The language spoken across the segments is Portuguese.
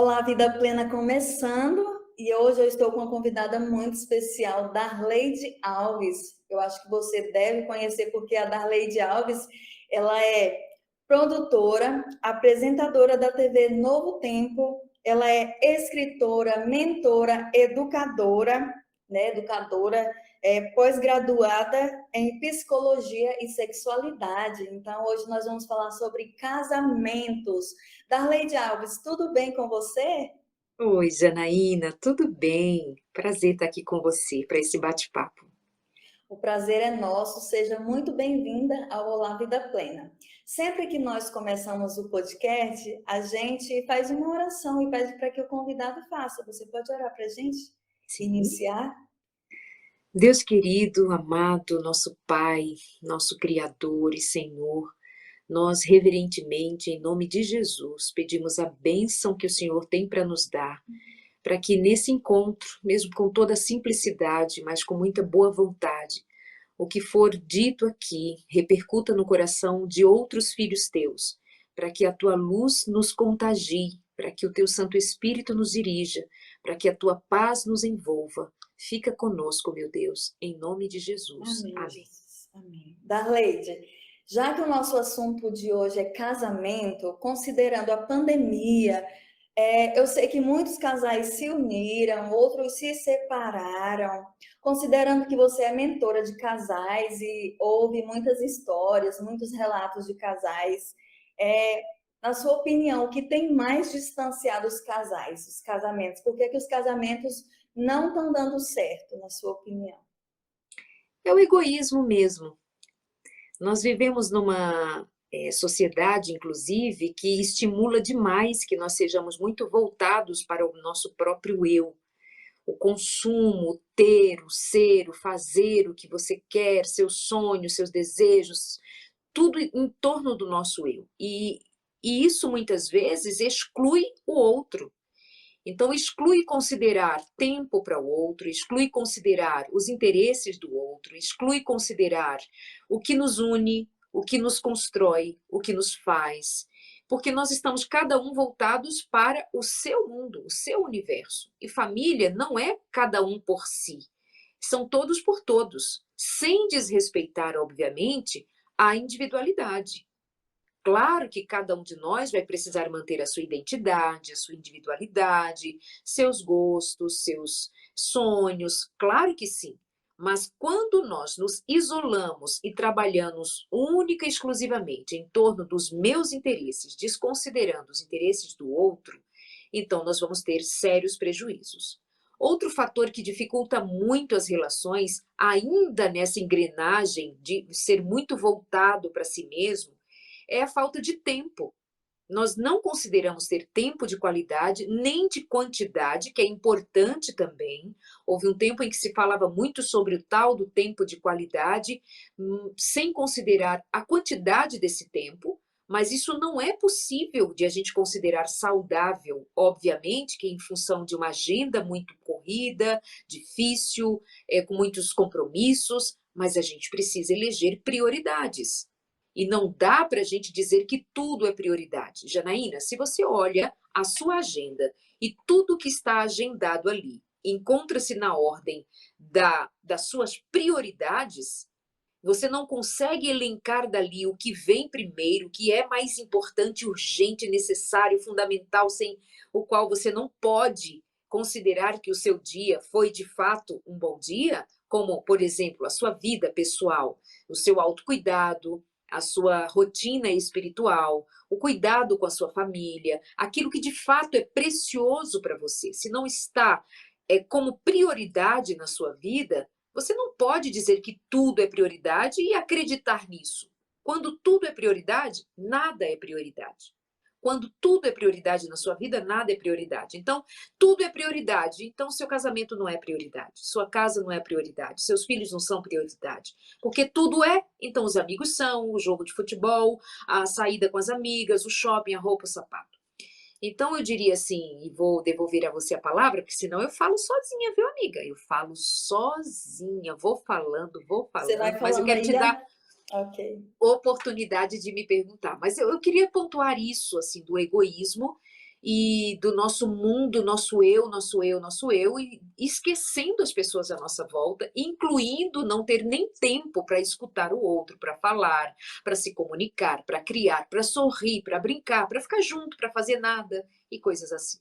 Olá, Vida Plena começando e hoje eu estou com uma convidada muito especial, Darleide Alves. Eu acho que você deve conhecer porque a Darleide Alves, ela é produtora, apresentadora da TV Novo Tempo, ela é escritora, mentora, educadora, né, pós-graduada em psicologia e sexualidade. Então, hoje nós vamos falar sobre casamentos. Darleide Alves, tudo bem com você? Oi, Janaína, tudo bem? Prazer estar aqui com você para esse bate-papo. O prazer é nosso, seja muito bem-vinda ao Olá Vida Plena. Sempre que nós começamos o podcast, a gente faz uma oração e pede para que o convidado faça. Você pode orar para a gente Sim. iniciar? Deus querido, amado, nosso Pai, nosso Criador e Senhor, nós reverentemente, em nome de Jesus, pedimos a bênção que o Senhor tem para nos dar, para que nesse encontro, mesmo com toda a simplicidade, mas com muita boa vontade, o que for dito aqui repercuta no coração de outros filhos teus, para que a tua luz nos contagie, para que o teu Santo Espírito nos dirija, para que a tua paz nos envolva. Fica conosco, meu Deus, em nome de Jesus. Amém, Amém. Jesus. Amém. Darleide, já que o nosso assunto de hoje é casamento, considerando a pandemia, eu sei que muitos casais se uniram, outros se separaram. Considerando que você é mentora de casais e ouve muitas histórias, muitos relatos de casais, é, na sua opinião, o que tem mais distanciado os casais, os casamentos? Por que que os casamentos não estão dando certo, na sua opinião? É o egoísmo mesmo. Nós vivemos numa sociedade, inclusive, que estimula demais que nós sejamos muito voltados para o nosso próprio eu. O consumo, o ter, o ser, o fazer, o que você quer, seus sonhos, seus desejos, tudo em torno do nosso eu. E isso muitas vezes exclui o outro. Então, exclui considerar tempo para o outro, exclui considerar os interesses do outro, exclui considerar o que nos une, o que nos constrói, o que nos faz, porque nós estamos cada um voltados para o seu mundo, o seu universo. E família não é cada um por si, são todos por todos, sem desrespeitar, obviamente, a individualidade. Claro que cada um de nós vai precisar manter a sua identidade, a sua individualidade, seus gostos, seus sonhos, claro que sim. Mas quando nós nos isolamos e trabalhamos única e exclusivamente em torno dos meus interesses, desconsiderando os interesses do outro, então nós vamos ter sérios prejuízos. Outro fator que dificulta muito as relações, ainda nessa engrenagem de ser muito voltado para si mesmo, é a falta de tempo. Nós não consideramos ter tempo de qualidade, nem de quantidade, que é importante também. Houve um tempo em que se falava muito sobre o tal do tempo de qualidade, sem considerar a quantidade desse tempo, mas isso não é possível de a gente considerar saudável, obviamente, que em função de uma agenda muito corrida, difícil, com muitos compromissos, mas a gente precisa eleger prioridades. E não dá para a gente dizer que tudo é prioridade. Janaína, se você olha a sua agenda e tudo que está agendado ali encontra-se na ordem das suas prioridades, você não consegue elencar dali o que vem primeiro, o que é mais importante, urgente, necessário, fundamental, sem o qual você não pode considerar que o seu dia foi de fato um bom dia, como, por exemplo, a sua vida pessoal, o seu autocuidado, a sua rotina espiritual, o cuidado com a sua família, aquilo que de fato é precioso para você. Se não está como prioridade na sua vida, você não pode dizer que tudo é prioridade e acreditar nisso. Quando tudo é prioridade, nada é prioridade. Quando tudo é prioridade na sua vida, nada é prioridade. Então, tudo é prioridade. Então, seu casamento não é prioridade. Sua casa não é prioridade. Seus filhos não são prioridade. Porque tudo é. Então, os amigos são, o jogo de futebol, a saída com as amigas, o shopping, a roupa, o sapato. Então, eu diria assim, e vou devolver a você a palavra, porque senão eu falo sozinha, viu, amiga? Eu falo sozinha, vou Você vai falando, mas eu falando quero aí, te dar ok. oportunidade de me perguntar. Mas eu queria pontuar isso, assim, do egoísmo e do nosso mundo, nosso eu, nosso eu, nosso eu, e esquecendo as pessoas à nossa volta, incluindo não ter nem tempo para escutar o outro, para falar, para se comunicar, para criar, para sorrir, para brincar, para ficar junto, para fazer nada e coisas assim.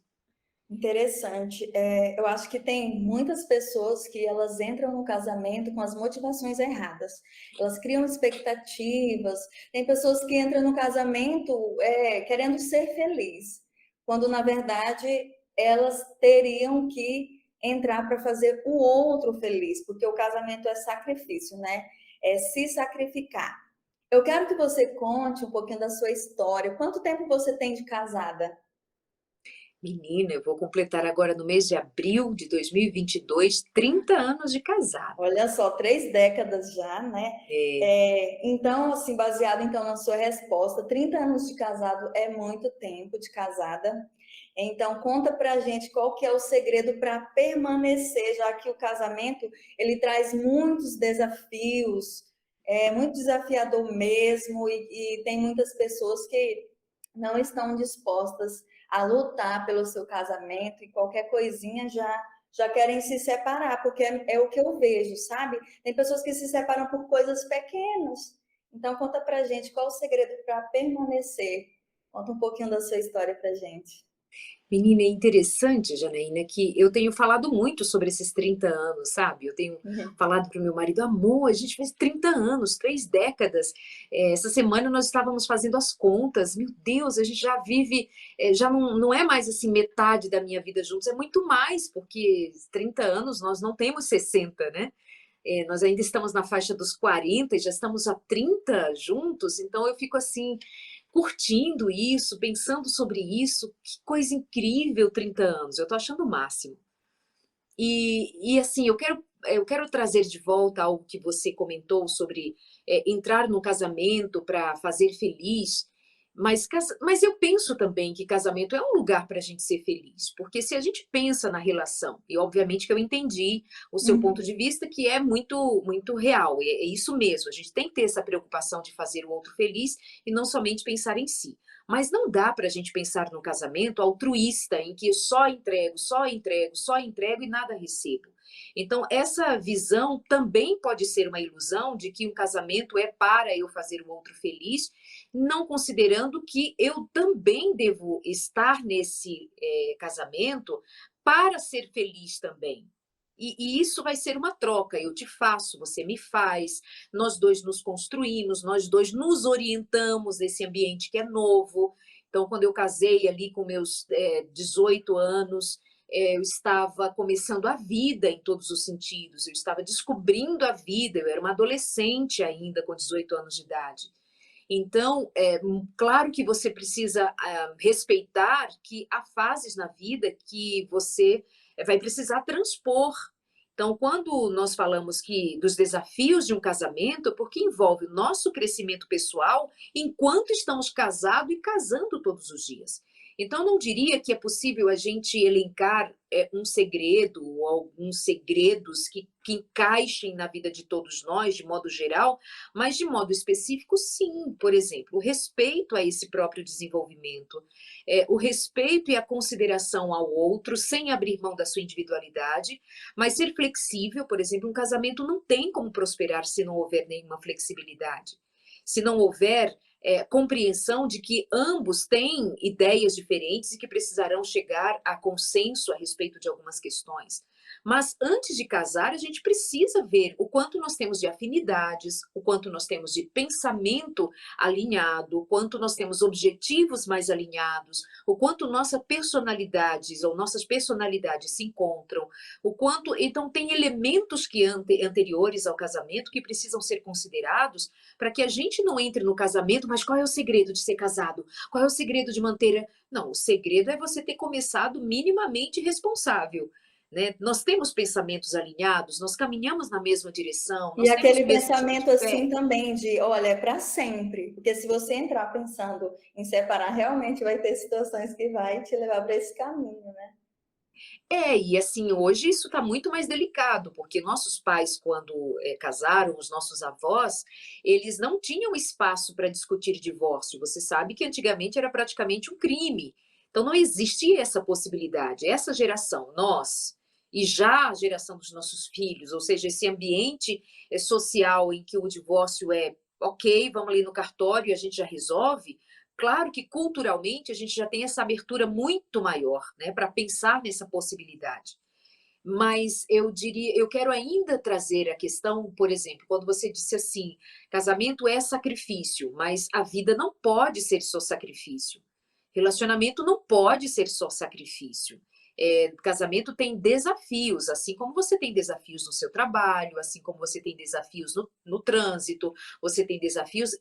Interessante. Eu acho que tem muitas pessoas que elas entram no casamento com as motivações erradas. Elas criam expectativas. Tem pessoas que entram no casamento querendo ser feliz, quando na verdade elas teriam que entrar para fazer o outro feliz, porque o casamento é sacrifício, né? É se sacrificar. Eu quero que você conte um pouquinho da sua história. Quanto tempo você tem de casada? Menina, eu vou completar agora no mês de abril de 2022 30 anos de casada. Olha só, 3 décadas já, né? É, Então, assim, baseado então na sua resposta, 30 anos de casado é muito tempo de casada. Então, conta pra gente qual que é o segredo para permanecer, já que o casamento, ele traz muitos desafios, é muito desafiador mesmo, e tem muitas pessoas que não estão dispostas a lutar pelo seu casamento, e qualquer coisinha já querem se separar, porque é o que eu vejo, sabe? Tem pessoas que se separam por coisas pequenas. Então, conta pra gente qual o segredo para permanecer. Conta um pouquinho da sua história pra gente. menina, é interessante, Janaína, que eu tenho falado muito sobre esses 30 anos, sabe? Eu tenho Uhum. falado para o meu marido, amor, a gente fez 30 anos, 3 décadas. Essa semana nós estávamos fazendo as contas. Meu Deus, a gente já vive, já não é mais assim metade da minha vida juntos, é muito mais, porque 30 anos nós não temos 60, né? Nós ainda estamos na faixa dos 40 e já estamos há 30 juntos, então eu fico assim, curtindo isso, pensando sobre isso, que coisa incrível 30 anos, eu tô achando o máximo. E assim, eu quero trazer de volta algo que você comentou sobre entrar no casamento para fazer feliz, mas eu penso também que casamento é um lugar para a gente ser feliz, porque se a gente pensa na relação, e obviamente que eu entendi o seu ponto Uhum. de vista, que é muito, muito real, é isso mesmo, a gente tem que ter essa preocupação de fazer o outro feliz e não somente pensar em si. Mas não dá para a gente pensar no casamento altruísta, em que eu só entrego, só entrego, só entrego e nada recebo. Então, essa visão também pode ser uma ilusão de que um casamento é para eu fazer o outro feliz, não considerando que eu também devo estar nesse casamento para ser feliz também. E isso vai ser uma troca. Eu te faço, você me faz, nós dois nos construímos, nós dois nos orientamos nesse ambiente que é novo. Então, quando eu casei ali com meus 18 anos, eu estava começando a vida em todos os sentidos, eu estava descobrindo a vida, eu era uma adolescente ainda com 18 anos de idade. Então, claro que você precisa respeitar que há fases na vida que você vai precisar transpor. Então, quando nós falamos que dos desafios de um casamento, porque envolve o nosso crescimento pessoal enquanto estamos casados e casando todos os dias. Então, não diria que é possível a gente elencar um segredo ou alguns segredos que encaixem na vida de todos nós, de modo geral, mas de modo específico, sim. Por exemplo, o respeito a esse próprio desenvolvimento, o respeito e a consideração ao outro, sem abrir mão da sua individualidade, mas ser flexível. Por exemplo, um casamento não tem como prosperar se não houver nenhuma flexibilidade. Se não houver compreensão de que ambos têm ideias diferentes e que precisarão chegar a consenso a respeito de algumas questões. Mas antes de casar, a gente precisa ver o quanto nós temos de afinidades, o quanto nós temos de pensamento alinhado, o quanto nós temos objetivos mais alinhados, o quanto nossas personalidades se encontram, o quanto. Então, tem elementos que anteriores ao casamento que precisam ser considerados para que a gente não entre no casamento, mas qual é o segredo de ser casado? Qual é o segredo de manter. Não, o segredo é você ter começado minimamente responsável. Né? Nós temos pensamentos alinhados, nós caminhamos na mesma direção, E nós temos o aquele mesmo tipo pensamento de assim fé. também de, olha, é para sempre. Porque se você entrar pensando em separar, realmente vai ter situações que vai te levar para esse caminho, né? E assim, hoje isso está muito mais delicado, porque nossos pais, quando casaram, os nossos avós, eles não tinham espaço para discutir divórcio. Você sabe que antigamente era praticamente um crime Então não existia essa possibilidade. Essa geração, nós, e já a geração dos nossos filhos, ou seja, esse ambiente social em que o divórcio é ok, vamos ali no cartório e a gente já resolve. Claro que culturalmente a gente já tem essa abertura muito maior, né, para pensar nessa possibilidade. Mas eu diria, eu quero ainda trazer a questão, por exemplo, quando você disse assim, casamento é sacrifício, mas a vida não pode ser só sacrifício. Relacionamento não pode ser só sacrifício. Casamento tem desafios, assim como você tem desafios no seu trabalho, assim como você tem desafios no trânsito, você tem desafios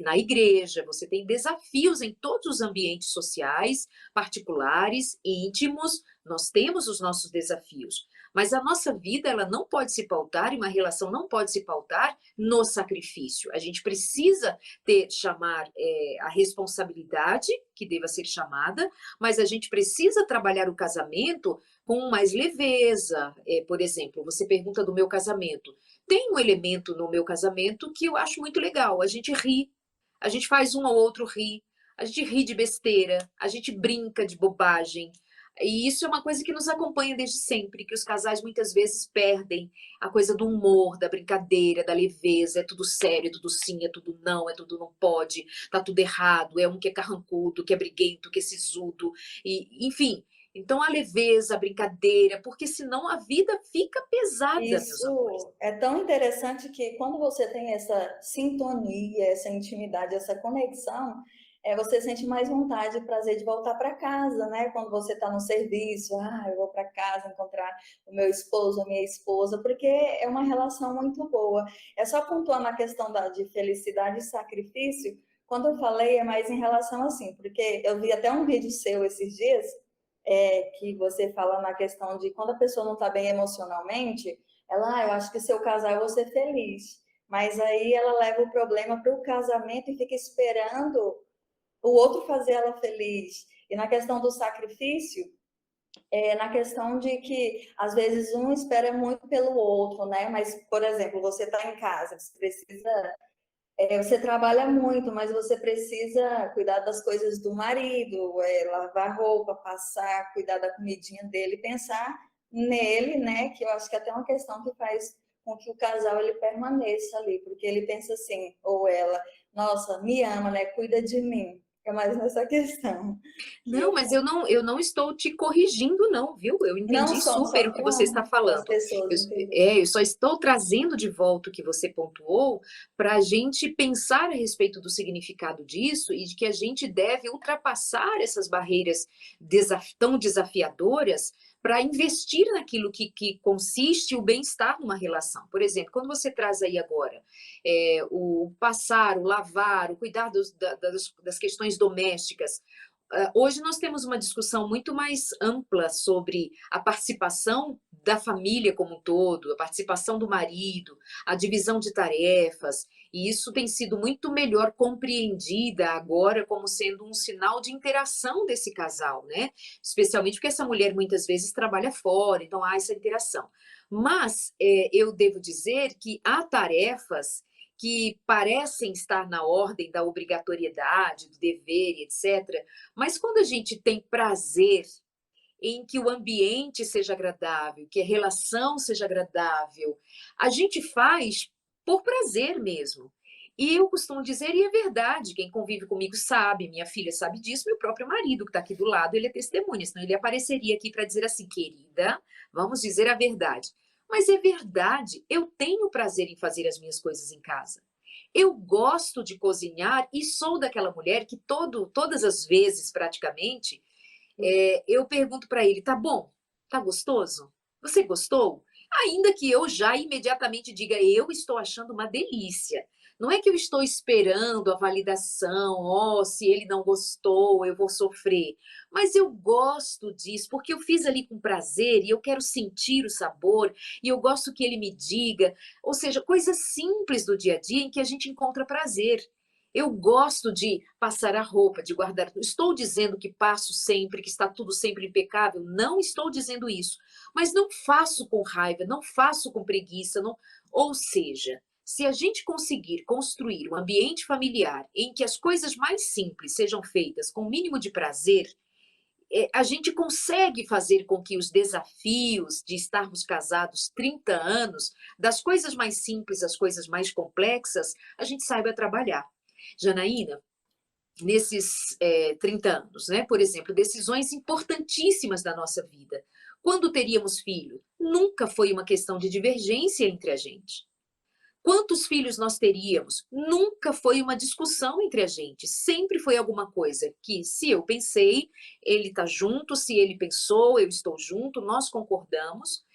na igreja, você tem desafios em todos os ambientes sociais, particulares, íntimos, nós temos os nossos desafios. Mas a nossa vida, ela não pode se pautar, e uma relação não pode se pautar no sacrifício. A gente precisa chamar a responsabilidade, que deva ser chamada, mas a gente precisa trabalhar o casamento com mais leveza. Por exemplo, você pergunta do meu casamento. Tem um elemento no meu casamento que eu acho muito legal, a gente ri, a gente faz um ao outro rir, a gente ri de besteira, a gente brinca de bobagem, e isso é uma coisa que nos acompanha desde sempre, que os casais muitas vezes perdem a coisa do humor, da brincadeira, da leveza, é tudo sério, é tudo sim, é tudo não, é tudo não pode, tá tudo errado, é um que é carrancudo, que é briguento, que é sisudo, e, enfim. Então a leveza, a brincadeira, porque senão a vida fica pesada, meus amores. Isso é tão interessante que quando você tem essa sintonia, essa intimidade, essa conexão, você sente mais vontade e prazer de voltar para casa, né? Quando você está no serviço, eu vou para casa encontrar o meu esposo, a minha esposa, porque é uma relação muito boa. É só pontuar na questão de felicidade e sacrifício, quando eu falei é mais em relação assim, porque eu vi até um vídeo seu esses dias, que você fala na questão de quando a pessoa não está bem emocionalmente, ela, eu acho que seu casal eu vou ser feliz. Mas aí ela leva o problema para o casamento e fica esperando o outro fazer ela feliz. E na questão do sacrifício, na questão de que às vezes um espera muito pelo outro, né? Mas, por exemplo, você está em casa, você precisa você trabalha muito, mas você precisa cuidar das coisas do marido, lavar roupa, passar, cuidar da comidinha dele, pensar nele, né? Que eu acho que é até uma questão que faz com que o casal ele permaneça ali, porque ele pensa assim, ou ela, nossa, me ama, né? Cuida de mim. É mais nessa questão. Que Não, eu mas eu não estou te corrigindo não, viu? Eu não entendi só, super o que você está para as falando. pessoas Eu, entenderem. eu só estou trazendo de volta o que você pontuou para a gente pensar a respeito do significado disso e de que a gente deve ultrapassar essas barreiras tão desafiadoras para investir naquilo que consiste o bem-estar numa relação. Por exemplo, quando você traz aí agora o passar, o lavar, o cuidar das questões domésticas. Hoje nós temos uma discussão muito mais ampla sobre a participação da família como um todo, a participação do marido, a divisão de tarefas, e isso tem sido muito melhor compreendida agora como sendo um sinal de interação desse casal, né? Especialmente porque essa mulher muitas vezes trabalha fora, então há essa interação. Mas eu devo dizer que há tarefas que parecem estar na ordem da obrigatoriedade, do dever, etc. Mas quando a gente tem prazer em que o ambiente seja agradável, que a relação seja agradável, a gente faz por prazer mesmo. E eu costumo dizer, e é verdade, quem convive comigo sabe, minha filha sabe disso, meu próprio marido que está aqui do lado, ele é testemunha, senão ele apareceria aqui para dizer assim, querida, vamos dizer a verdade. Mas é verdade, eu tenho prazer em fazer as minhas coisas em casa. Eu gosto de cozinhar e sou daquela mulher que todas as vezes, praticamente, eu pergunto para ele: tá bom? Tá gostoso? Você gostou? Ainda que eu já imediatamente diga: eu estou achando uma delícia. Não é que eu estou esperando a validação, se ele não gostou, eu vou sofrer. Mas eu gosto disso, porque eu fiz ali com prazer e eu quero sentir o sabor, e eu gosto que ele me diga. Ou seja, coisas simples do dia a dia em que a gente encontra prazer. Eu gosto de passar a roupa, de guardar. Não estou dizendo que passo sempre, que está tudo sempre impecável. Não estou dizendo isso. Mas não faço com raiva, não faço com preguiça. Não... Ou seja, se a gente conseguir construir um ambiente familiar em que as coisas mais simples sejam feitas com o mínimo de prazer, a gente consegue fazer com que os desafios de estarmos casados 30 anos, das coisas mais simples às coisas mais complexas, a gente saiba trabalhar. Janaína, nesses 30 anos, né? Por exemplo, decisões importantíssimas da nossa vida. Quando teríamos filho? Nunca foi uma questão de divergência entre a gente. Quantos filhos nós teríamos? Nunca foi uma discussão entre a gente. Sempre foi alguma coisa que, se eu pensei, ele está junto, se ele pensou, eu estou junto, nós concordamos.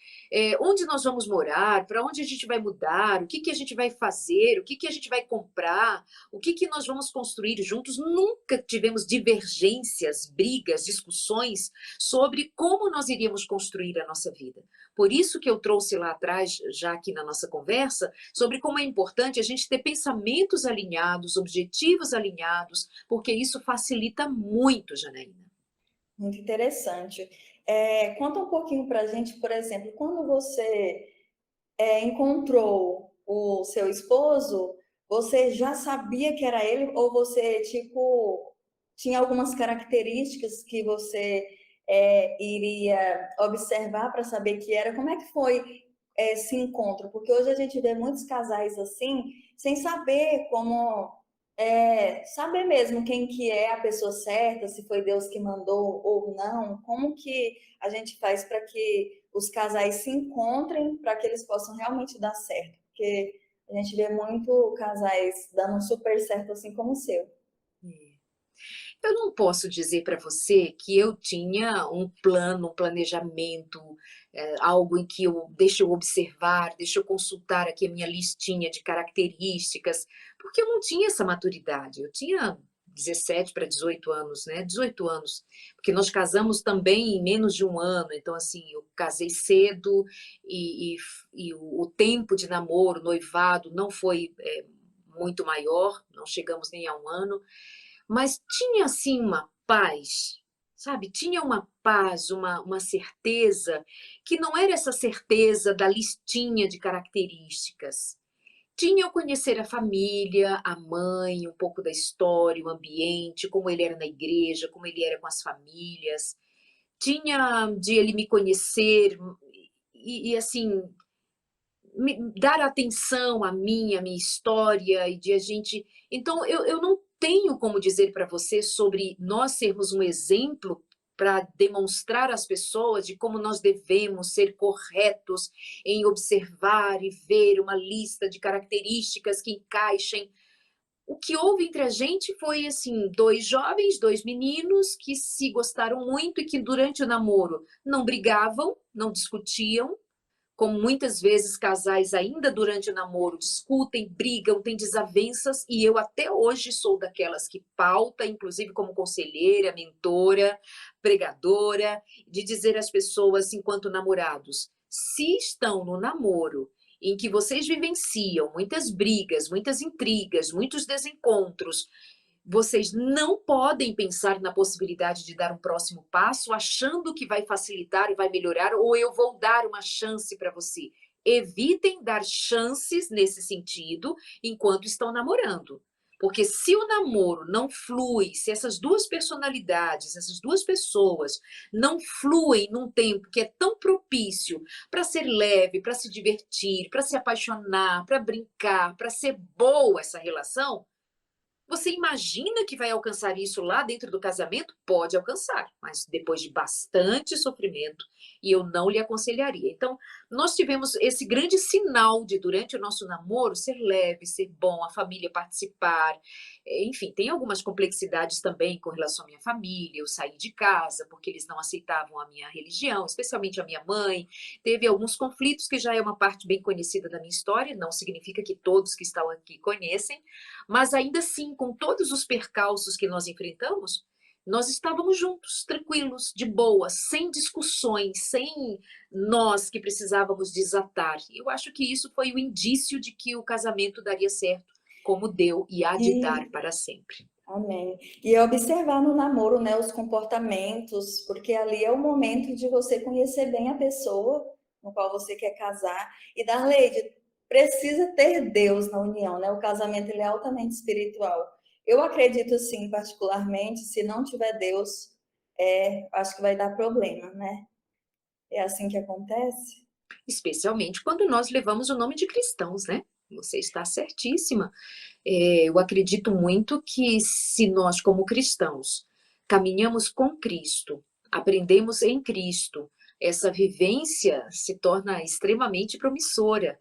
Onde nós vamos morar, para onde a gente vai mudar, o que, que a gente vai fazer, o que, que a gente vai comprar, o que, que nós vamos construir juntos. Nunca tivemos divergências, brigas, discussões sobre como nós iríamos construir a nossa vida. Por isso que eu trouxe lá atrás, já aqui na nossa conversa, sobre como é importante a gente ter pensamentos alinhados, objetivos alinhados, porque isso facilita muito, Janaína. Muito interessante. Conta um pouquinho para a gente, por exemplo, quando você encontrou o seu esposo, você já sabia que era ele ou você, tipo, tinha algumas características que você iria observar para saber que era? Como é que foi esse encontro? Porque hoje a gente vê muitos casais assim, sem saber como saber mesmo quem que é a pessoa certa, se foi Deus que mandou ou não, como que a gente faz para que os casais se encontrem para que eles possam realmente dar certo? Porque a gente vê muito casais dando super certo assim como o seu. Eu não posso dizer para você que eu tinha um plano, um planejamento, algo em que deixa eu observar, deixa eu consultar aqui a minha listinha de características, porque eu não tinha essa maturidade. Eu tinha 17 para 18 anos, né? 18 anos, porque nós casamos também em menos de um ano, então, assim, eu casei cedo e o tempo de namoro, noivado, não foi muito maior, não chegamos nem a um ano. Mas tinha, assim, uma paz, sabe? Tinha uma paz, uma certeza, que não era essa certeza da listinha de características. Tinha eu conhecer a família, a mãe, um pouco da história, o ambiente, como ele era na igreja, como ele era com as famílias. Tinha de ele me conhecer assim, dar atenção à minha história e de a gente. Então, eu não tenho como dizer para você sobre nós sermos um exemplo para demonstrar às pessoas de como nós devemos ser corretos em observar e ver uma lista de características que encaixem. O que houve entre a gente foi assim, dois jovens, dois meninos que se gostaram muito e que durante o namoro não brigavam, não discutiam, como muitas vezes casais ainda durante o namoro discutem, brigam, têm desavenças, e eu até hoje sou daquelas que pauta, inclusive como conselheira, mentora, pregadora, de dizer às pessoas, enquanto namorados, se estão no namoro em que vocês vivenciam muitas brigas, muitas intrigas, muitos desencontros, vocês não podem pensar na possibilidade de dar um próximo passo achando que vai facilitar e vai melhorar, ou eu vou dar uma chance para você. Evitem dar chances nesse sentido enquanto estão namorando. Porque se o namoro não flui, se essas duas personalidades, essas duas pessoas não fluem num tempo que é tão propício para ser leve, para se divertir, para se apaixonar, para brincar, para ser boa essa relação, você imagina que vai alcançar isso lá dentro do casamento? Pode alcançar, mas depois de bastante sofrimento, e eu não lhe aconselharia. Então, nós tivemos esse grande sinal de, durante o nosso namoro, ser leve, ser bom, a família participar. Enfim, tem algumas complexidades também com relação à minha família. Eu saí de casa porque eles não aceitavam a minha religião, especialmente a minha mãe. Teve alguns conflitos que já é uma parte bem conhecida da minha história, não significa que todos que estão aqui conhecem, mas ainda assim, com todos os percalços que nós enfrentamos, nós estávamos juntos, tranquilos, de boa, sem discussões, sem nós que precisávamos desatar. Eu acho que isso foi o indício de que o casamento daria certo, como deu e há de dar E, para sempre. amém. E observar no namoro, né, os comportamentos, porque ali é o momento de você conhecer bem a pessoa no qual você quer casar. E Darleide, precisa ter Deus na união, né? O casamento ele é altamente espiritual. Eu acredito, assim, particularmente, se não tiver Deus, acho que vai dar problema, né? É assim que acontece? Especialmente quando nós levamos o nome de cristãos, né? Você está certíssima. Eu acredito muito que se nós, como cristãos, caminhamos com Cristo, aprendemos em Cristo, essa vivência se torna extremamente promissora.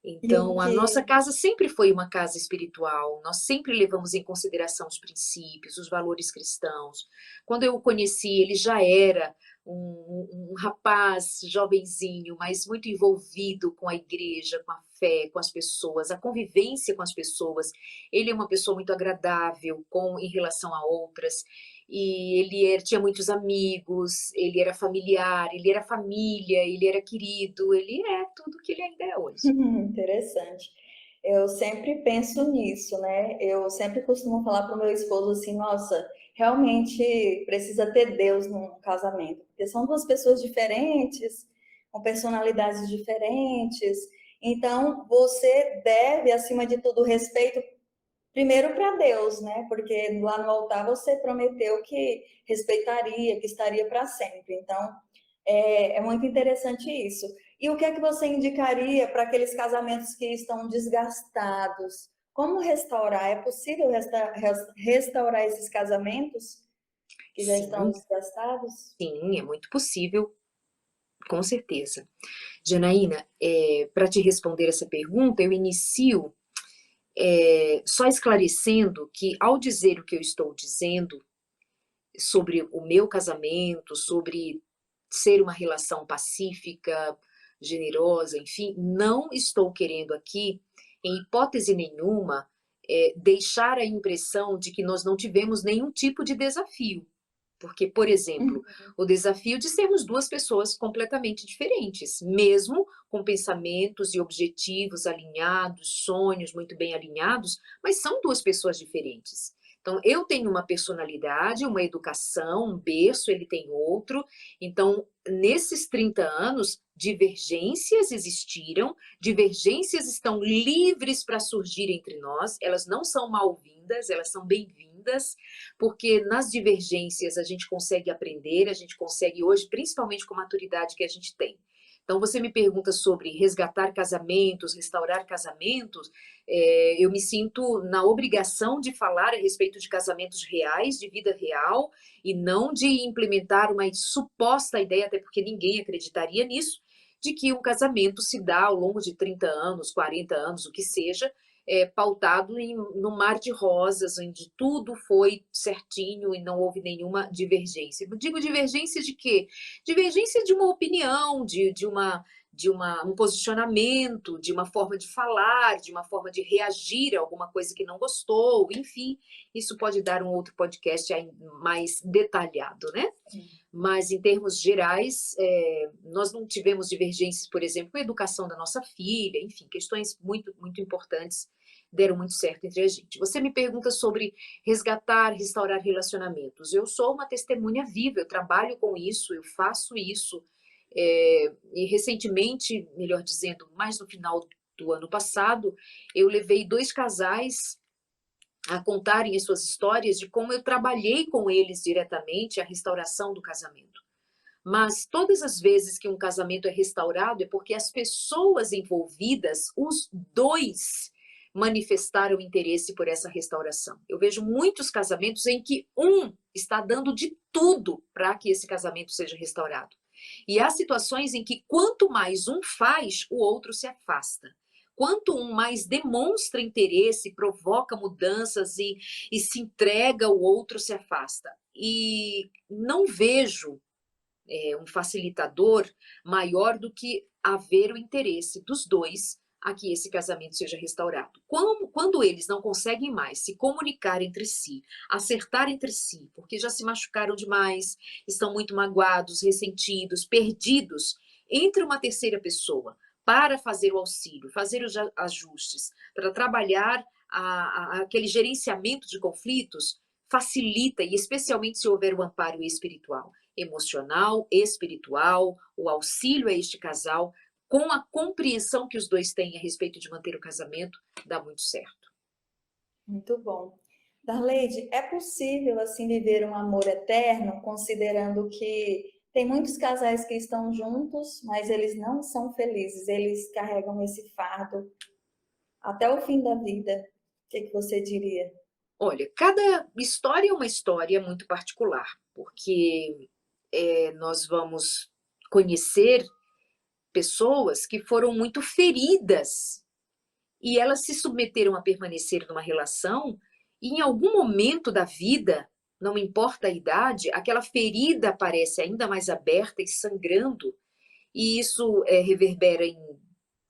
E o Então, a que nossa casa sempre foi uma casa espiritual, nós sempre levamos em consideração os princípios, os valores cristãos. Quando eu o conheci, ele já era um rapaz jovenzinho, mas muito envolvido com a igreja, com a fé, com as pessoas, a convivência com as pessoas. Ele é uma pessoa muito agradável em relação a outras, e tinha muitos amigos, ele era familiar, ele era família, ele era querido, ele é tudo que ele ainda é hoje. interessante. Eu sempre penso nisso, né? Eu sempre costumo falar para o meu esposo assim, nossa, realmente precisa ter Deus num casamento, porque são duas pessoas diferentes, com personalidades diferentes. Então, você deve, acima de tudo, respeito primeiro para Deus, né? Porque lá no altar você prometeu que respeitaria, que estaria para sempre. Então, é muito interessante isso. E o que é que você indicaria para aqueles casamentos que estão desgastados? Como restaurar? É possível restaurar esses casamentos que já estão Sim, desgastados? sim, é muito possível, com certeza. Janaína, para te responder essa pergunta, eu inicio só esclarecendo que, ao dizer o que eu estou dizendo sobre o meu casamento, sobre ser uma relação pacífica, generosa, enfim, não estou querendo aqui, em hipótese nenhuma, deixar a impressão de que nós não tivemos nenhum tipo de desafio. Porque, por exemplo, Uhum. o desafio de sermos duas pessoas completamente diferentes, mesmo com pensamentos e objetivos alinhados, sonhos muito bem alinhados, mas são duas pessoas diferentes. Então, eu tenho uma personalidade, uma educação, um berço, ele tem outro. Então, nesses 30 anos, divergências existiram, divergências estão livres para surgir entre nós, elas não são mal-vindas, elas são bem-vindas, porque nas divergências a gente consegue aprender, a gente consegue hoje, principalmente com a maturidade que a gente tem. Então, você me pergunta sobre resgatar casamentos, restaurar casamentos, eu me sinto na obrigação de falar a respeito de casamentos reais, de vida real, e não de implementar uma suposta ideia, até porque ninguém acreditaria nisso, de que um casamento se dá ao longo de 30 anos, 40 anos, o que seja, pautado no mar de rosas, onde tudo foi certinho e não houve nenhuma divergência. Eu digo divergência de quê? Divergência de uma opinião, um posicionamento, de uma forma de falar, de uma forma de reagir a alguma coisa que não gostou, enfim, isso pode dar um outro podcast aí mais detalhado, né? Mas, em termos gerais, nós não tivemos divergências, por exemplo, com a educação da nossa filha, enfim, questões muito, muito importantes deram muito certo entre a gente. Você me pergunta sobre resgatar, restaurar relacionamentos. Eu sou uma testemunha viva, eu trabalho com isso, eu faço isso. E recentemente, melhor dizendo, mais no final do ano passado, eu levei 2 casais a contarem as suas histórias de como eu trabalhei com eles diretamente a restauração do casamento. Mas todas as vezes que um casamento é restaurado é porque as pessoas envolvidas, os dois, manifestaram interesse por essa restauração. Eu vejo muitos casamentos em que um está dando de tudo para que esse casamento seja restaurado. E há situações em que quanto mais um faz, o outro se afasta. Quanto um mais demonstra interesse, provoca mudanças e se entrega, o outro se afasta. E não vejo um facilitador maior do que haver o interesse dos dois a que esse casamento seja restaurado. Quando eles não conseguem mais se comunicar entre si, acertar entre si, porque já se machucaram demais, estão muito magoados, ressentidos, perdidos, entra uma terceira pessoa para fazer o auxílio, fazer os ajustes, para trabalhar aquele gerenciamento de conflitos, facilita, e especialmente se houver o amparo espiritual, emocional, espiritual, o auxílio a este casal, com a compreensão que os dois têm a respeito de manter o casamento, dá muito certo. Muito bom. Darleide, é possível assim viver um amor eterno, considerando que tem muitos casais que estão juntos, mas eles não são felizes, eles carregam esse fardo até o fim da vida. O que que você diria? Olha, cada história é uma história muito particular, porque, nós vamos conhecer pessoas que foram muito feridas e elas se submeteram a permanecer numa relação e em algum momento da vida, não importa a idade, aquela ferida aparece ainda mais aberta e sangrando, e isso, reverbera em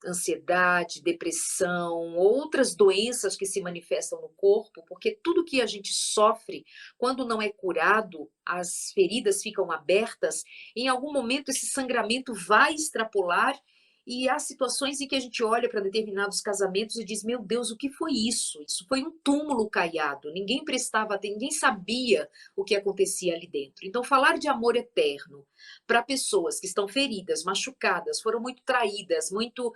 ansiedade, depressão, outras doenças que se manifestam no corpo, porque tudo que a gente sofre, quando não é curado, as feridas ficam abertas, em algum momento esse sangramento vai extrapolar e há situações em que a gente olha para determinados casamentos e diz: "Meu Deus, o que foi isso? Isso foi um túmulo caiado, ninguém prestava aten ninguém sabia o que acontecia ali dentro". Então falar de amor eterno para pessoas que estão feridas, machucadas, foram muito traídas, muito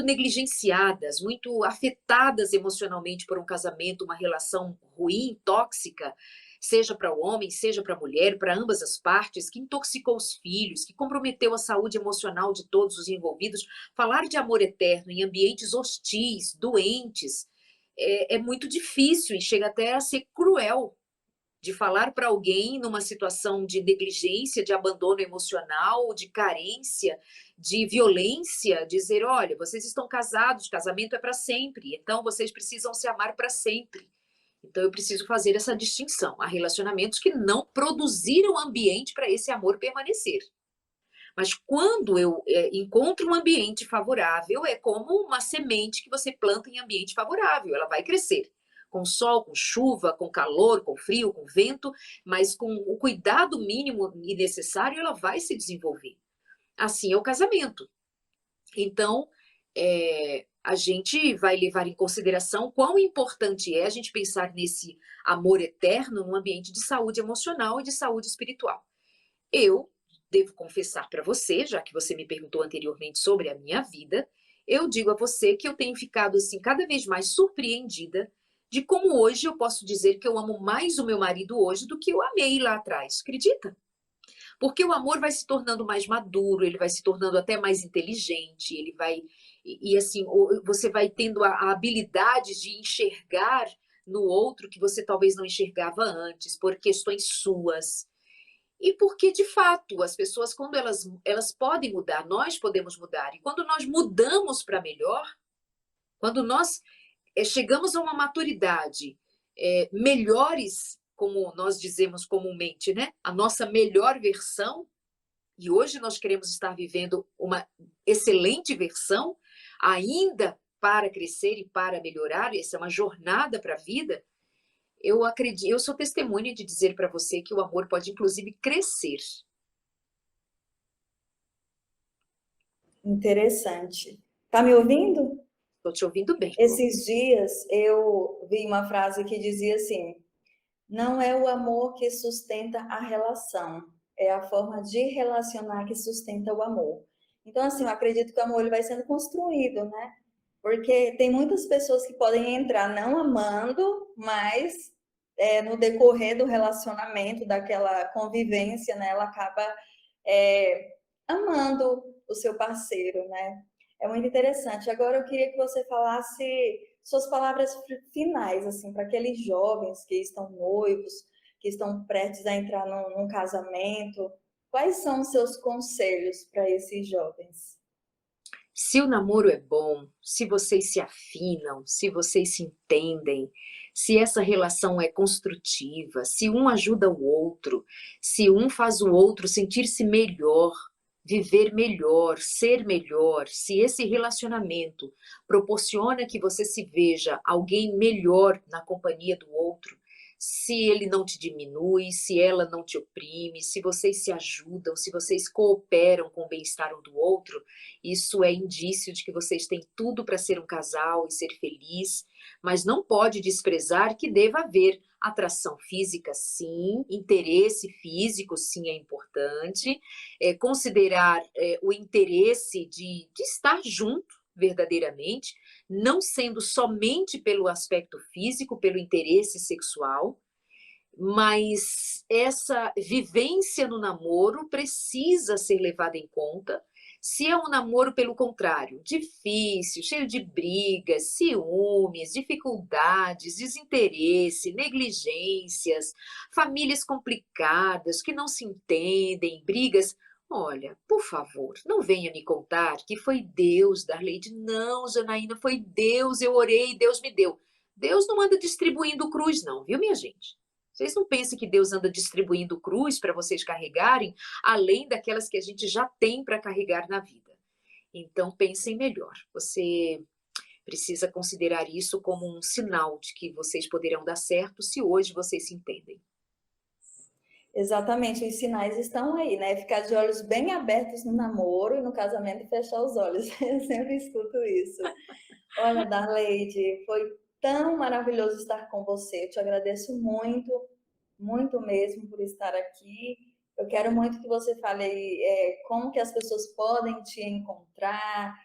negligenciadas, muito afetadas emocionalmente por um casamento, uma relação ruim, tóxica, seja para o homem, seja para a mulher, para ambas as partes, que intoxicou os filhos, que comprometeu a saúde emocional de todos os envolvidos. Falar de amor eterno em ambientes hostis, doentes, é muito difícil e chega até a ser cruel de falar para alguém numa situação de negligência, de abandono emocional, de carência, de violência, dizer: "Olha, vocês estão casados, casamento é para sempre, então vocês precisam se amar para sempre". Então eu preciso fazer essa distinção. Há relacionamentos que não produziram ambiente para esse amor permanecer. Mas quando eu, encontro um ambiente favorável, é como uma semente que você planta em ambiente favorável, ela vai crescer. Com sol, com chuva, com calor, com frio, com vento, mas com o cuidado mínimo e necessário, ela vai se desenvolver. Assim é o casamento. Então, a gente vai levar em consideração quão importante é a gente pensar nesse amor eterno num ambiente de saúde emocional e de saúde espiritual. Eu devo confessar para você, já que você me perguntou anteriormente sobre a minha vida, eu digo a você que eu tenho ficado assim cada vez mais surpreendida de como hoje eu posso dizer que eu amo mais o meu marido hoje do que eu amei lá atrás. Acredita? Porque o amor vai se tornando mais maduro, ele vai se tornando até mais inteligente, ele vai assim, você vai tendo a habilidade de enxergar no outro que você talvez não enxergava antes, por questões suas. E porque, de fato, as pessoas, quando elas podem mudar, nós podemos mudar. E quando nós mudamos para melhor, quando nós chegamos a uma maturidade melhores, como nós dizemos comumente, né? A nossa melhor versão, e hoje nós queremos estar vivendo uma excelente versão, ainda para crescer e para melhorar, essa é uma jornada para a vida. Eu acredito, eu sou testemunha de dizer para você que o amor pode inclusive crescer. Interessante. Tá me ouvindo? Estou te ouvindo bem, Lu. Esses dias eu vi uma frase que dizia assim: não é o amor que sustenta a relação, é a forma de relacionar que sustenta o amor. Então, assim, eu acredito que o amor ele vai sendo construído, né? Porque tem muitas pessoas que podem entrar não amando, mas no decorrer do relacionamento, daquela convivência, né, ela acaba é, amando o seu parceiro, né? É muito interessante. Agora eu queria que você falasse suas palavras finais, assim, para aqueles jovens que estão noivos, que estão prestes a entrar num casamento. Quais são os seus conselhos para esses jovens? Se o namoro é bom, se vocês se afinam, se vocês se entendem, se essa relação é construtiva, se um ajuda o outro, se um faz o outro sentir-se melhor, viver melhor, ser melhor, se esse relacionamento proporciona que você se veja alguém melhor na companhia do outro, se ele não te diminui, se ela não te oprime, se vocês se ajudam, se vocês cooperam com o bem-estar um do outro, isso é indício de que vocês têm tudo para ser um casal e ser feliz, mas não pode desprezar que deva haver atração física, sim, interesse físico, sim, é importante, considerar o interesse de estar junto verdadeiramente, não sendo somente pelo aspecto físico, pelo interesse sexual, mas essa vivência no namoro precisa ser levada em conta. Se é um namoro, pelo contrário, difícil, cheio de brigas, ciúmes, dificuldades, desinteresse, negligências, famílias complicadas que não se entendem, brigas. Olha, por favor, não venha me contar que foi Deus, Darleide. Não, Janaína, foi Deus, eu orei e Deus me deu. Deus não anda distribuindo cruz, não, viu, minha gente? Vocês não pensem que Deus anda distribuindo cruz para vocês carregarem, além daquelas que a gente já tem para carregar na vida. Então, pensem melhor. Você precisa considerar isso como um sinal de que vocês poderão dar certo se hoje vocês se entendem. Exatamente, os sinais estão aí, né? Ficar de olhos bem abertos no namoro e no casamento fechar os olhos. Eu sempre escuto isso. Olha, Darleide, foi tão maravilhoso estar com você. Eu te agradeço muito, muito mesmo por estar aqui. Eu quero muito que você fale como que as pessoas podem te encontrar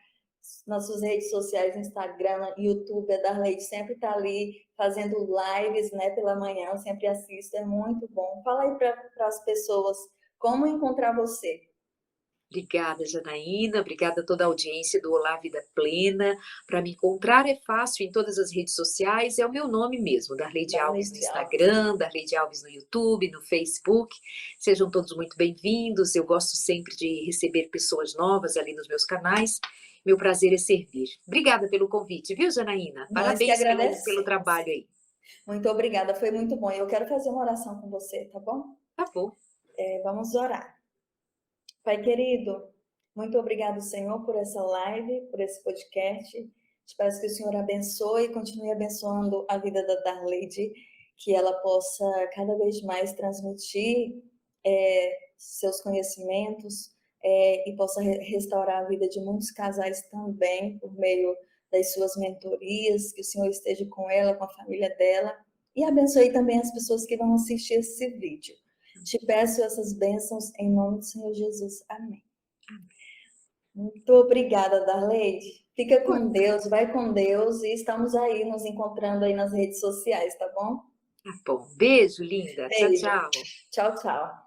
nas suas redes sociais, Instagram, YouTube. A Darleide sempre está ali fazendo lives, né, pela manhã. Eu sempre assisto, é muito bom. Fala aí para as pessoas como encontrar você. Obrigada, Janaína. Obrigada a toda a audiência do Olá Vida Plena. Para me encontrar é fácil em todas as redes sociais, é o meu nome mesmo, Darleide Alves no Darleide Alves. Instagram, Darleide Alves no YouTube, no Facebook. Sejam todos muito bem-vindos. Eu gosto sempre de receber pessoas novas ali nos meus canais. Meu prazer é servir. Obrigada pelo convite, viu, Janaína? Nós que Parabéns pelo agradecemos. trabalho aí. Muito obrigada, foi muito bom. Eu quero fazer uma oração com você, tá bom? Tá bom. Vamos orar. Pai querido, muito obrigado, Senhor, por essa live, por esse podcast. Te peço que o Senhor abençoe e continue abençoando a vida da Darleide, que ela possa cada vez mais transmitir seus conhecimentos e possa restaurar a vida de muitos casais também, por meio das suas mentorias, que o Senhor esteja com ela, com a família dela, e abençoe também as pessoas que vão assistir esse vídeo. Te peço essas bênçãos em nome do Senhor Jesus. Amém. Muito obrigada, Darleide. Fica com Deus, vai com Deus e estamos aí nos encontrando aí nas redes sociais, tá bom? Tá bom. Beijo, linda. Tchau, Beijo. tchau. Tchau, tchau.